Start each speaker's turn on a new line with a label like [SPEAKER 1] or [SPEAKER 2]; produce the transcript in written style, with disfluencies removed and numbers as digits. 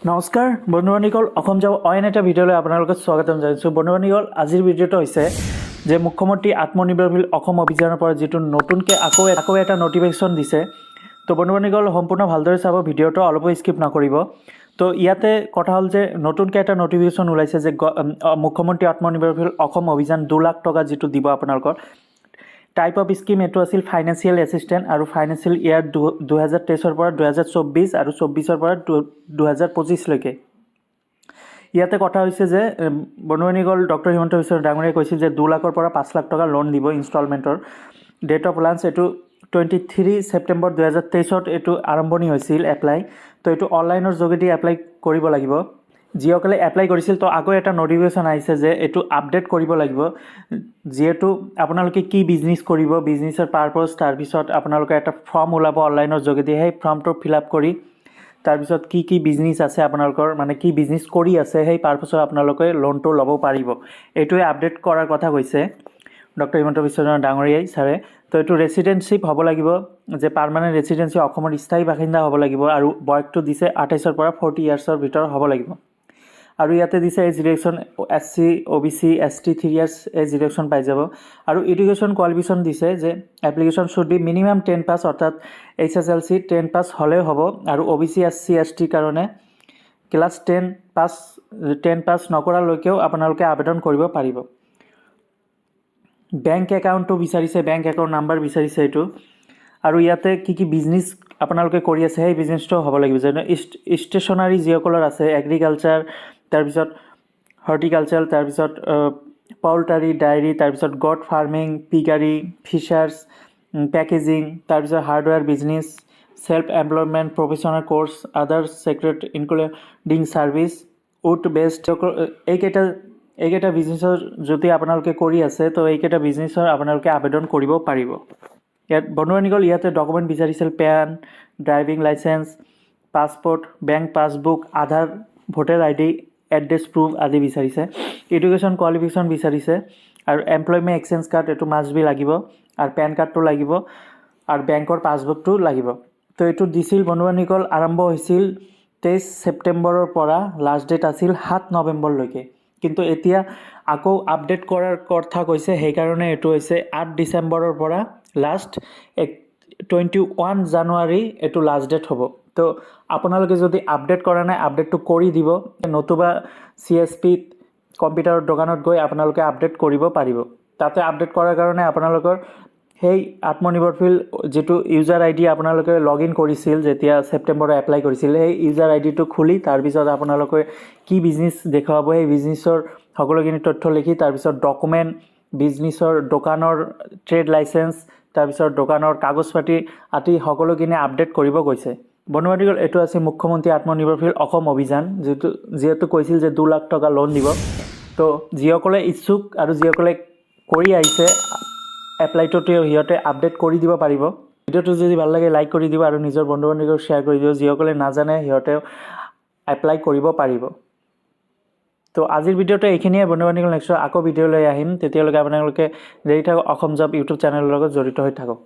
[SPEAKER 1] নমস্কাৰ বন্ধুবান্ধৱীসকল অসম জব অইন এটা ভিডিঅ'লৈ আপোনালোকক স্বাগতম জনাইছোঁ। বন্ধুবান্ধৱীসকল আজিৰ ভিডিঅ'টো হৈছে যে মুখ্যমন্ত্ৰী আত্মনিৰ্ভৰশীল অসম অভিযানৰ পৰা যিটো নতুনকৈ আকৌ এটা নটিফিকেশ্যন দিছে। তো বন্ধুবান্ধৱীসকল সম্পূৰ্ণ ভালদৰে চাব, ভিডিঅ'টো অলপো স্কিপ নকৰিব। তো ইয়াতে কথা হ'ল যে নতুনকৈ এটা নটিফিকেশ্যন ওলাইছে যে মুখ্যমন্ত্ৰী আত্মনিৰ্ভৰশীল অসম অভিযান 2 লাখ টকা যিটো দিব আপোনালোকৰ। টাইপ অফ স্কিম এইটো আছিল ফাইনেন্সিয়েল এছিষ্টেণ্ট আৰু ফাইনেন্সিয়েল ইয়াৰ 2023 পৰা 2024 আৰু 24 পৰা 2025লৈকে। ইয়াতে কথা হৈছে যে বন্ধুবান্ধৱীসকল ডক্টৰ হিমন্ত বিশ্ব ডাঙৰীয়াই কৈছিল যে 2 লাখৰ পৰা 5 লাখ টকা লোন দিব ইনষ্টলমেণ্টৰ। ডেট অফ লঞ্চ এইটো 23 ছেপ্টেম্বৰ 2023 এইটো আৰম্ভণি হৈছিল এপ্লাই। তো এইটো অনলাইনৰ যোগেদি এপ্লাই কৰিব লাগিব। যিসকলে এপ্লাই কৰিছিল তো আকৌ এটা নটিফিকেশ্যন আহিছে যে এইটো আপডেট কৰিব লাগিব। যিহেতু আপোনালোকে কি বিজনেছ কৰিব, বিজনেছৰ পাৰপজ, তাৰপিছত আপোনালোকে এটা ফৰ্ম ওলাব অনলাইনৰ যোগেদি। সেই ফৰ্মটো ফিল আপ কৰি তাৰপিছত কি বিজনেছ আছে আপোনালোকৰ, মানে কি বিজনেছ কৰি আছে, সেই পাৰপজত আপোনালোকে লোনটো ল'ব পাৰিব। এইটোৱে আপডেট কৰাৰ কথা কৈছে ডক্টৰ হিমন্ত বিশ্ব ডাঙৰীয়াই ছাৰে। তো এইটো ৰেচিডেঞ্চিপ হ'ব লাগিব, যে পাৰ্মানেণ্ট ৰেচিডেঞ্চি অসমৰ স্থায়ী বাসিন্দা হ'ব লাগিব, আৰু বয়সটো দিছে 28 পৰা 40 ইয়াৰ্ছৰ ভিতৰত হ'ব লাগিব। আৰু ইয়াতে দিছে age reduction SC OBC ST 3 years age reduction পাই যাব। আৰু এডুকেশ্যন কোৱালিফিকেশ্যন দিছে যে application should be minimum 10 pass, অৰ্থাৎ HSLC 10 পাছ হ'লেও হ'ব। আৰু OBC SC ST কাৰণে ক্লাছ 10 পাছ নকৰালৈকেও আপোনালোকে আবেদন কৰিব পাৰিব। বেংক একাউণ্টটো বিচাৰিছে, বেংক একাউণ্ট নাম্বাৰ বিচাৰিছে এইটো। আৰু ইয়াতে কি বিজনেছ আপোনালোকে কৰি আছে সেই বিজনেছটো হ'ব লাগিব, যেনে ষ্টেশ্যনাৰী যিসকলৰ আছে, এগ্ৰিকালচাৰ, তাৰপিছত হৰ্টিকালচাৰ, তাৰপিছত পউলট্ৰি, ডায়েৰী, তাৰপিছত goat farming, piggery, fisheries, packaging, তাৰপিছত hardware business, self employment, professional course, other sector including service, wood based, এইকেইটা বিজনেছৰ যদি আপোনালোকে কৰি আছে তো এইকেইটা বিজনেছৰ আপোনালোকে আবেদন কৰিব পাৰিব। ইয়াত বন্ধুবান্ধৱীসকল ইয়াতে ডকুমেণ্ট বিচাৰিছিল PAN, driving licence, passport, bank passbook, Aadhaar, voter ID, address proof আদি বিচাৰিছে। এডুকেশ্যন কোৱালিফিকেশ্যন বিচাৰিছে। আৰু এমপ্লয়মেণ্ট এক্সচেঞ্জ কাৰ্ড এইটো মাষ্ট বি লাগিব, আৰু পেন কাৰ্ডটো লাগিব, আৰু বেংকৰ পাছবুকটো লাগিব। তো এইটো দিছিল বন্ধুবান্ধৱীসকল, আৰম্ভ হৈছিল 23 ছেপ্টেম্বৰৰ পৰা, লাষ্ট ডেট আছিল 7 নৱেম্বৰলৈকে। কিন্তু এতিয়া আকৌ আপডেট কৰাৰ কথা কৈছে, সেইকাৰণে এইটো হৈছে 8 ডিচেম্বৰৰ পৰা লাষ্ট 21 জানুৱাৰী এইটো লাষ্ট ডেট হ'ব। তো আপোনালোকে যদি আপডেট কৰা নাই আপডেটটো কৰি দিব, নতুবা CSP কম্পিউটাৰৰ দোকানত গৈ আপোনালোকে আপডেট কৰিব পাৰিব। তাতে আপডেট কৰাৰ কাৰণে আপোনালোকৰ সেই আত্মনিৰ্ভৰশীল যিটো ইউজাৰ ID আপোনালোকে লগ ইন কৰিছিল যেতিয়া ছেপ্টেম্বৰত এপ্লাই কৰিছিল, সেই ইউজাৰ IDটো খুলি তাৰপিছত আপোনালোকে কি বিজনেছ দেখুৱাব সেই বিজনেছৰ সকলোখিনি তথ্য লিখি, তাৰপিছত ডকুমেণ্ট, বিজনেছৰ দোকানৰ ট্ৰেড লাইচেঞ্চ, তাৰপিছত দোকানৰ কাগজ পাতি আদি সকলোখিনি আপডেট কৰিব কৈছে। বন্ধুবান্ধৱীসকল এইটো আছে মুখ্যমন্ত্ৰী আত্মনিৰ্ভৰশীল অসম অভিযান, যিহেতু কৈছিল যে 2 লাখ টকা লোন দিব। তো যিসকলে ইচ্ছুক আৰু যিসকলে কৰি আহিছে এপ্লাইটো সিহঁতে আপডেট কৰি দিব পাৰিব। ভিডিঅ'টো যদি ভাল লাগে লাইক কৰি দিব আৰু নিজৰ বন্ধু বান্ধৱীক শ্বেয়াৰ কৰি দিব। যিসকলে নাজানে সিহঁতেও এপ্লাই কৰিব পাৰিব। তো আজিৰ ভিডিঅ'টো এইখিনিয়ে বন্ধুবান্ধৱীসকল, নেক্সট আকৌ ভিডিঅ' লৈ আহিম। তেতিয়ালৈকে আপোনালোকে দেৰি থাকক অসম জব ইউটিউব চেনেলৰ লগত জড়িত হৈ থাকক।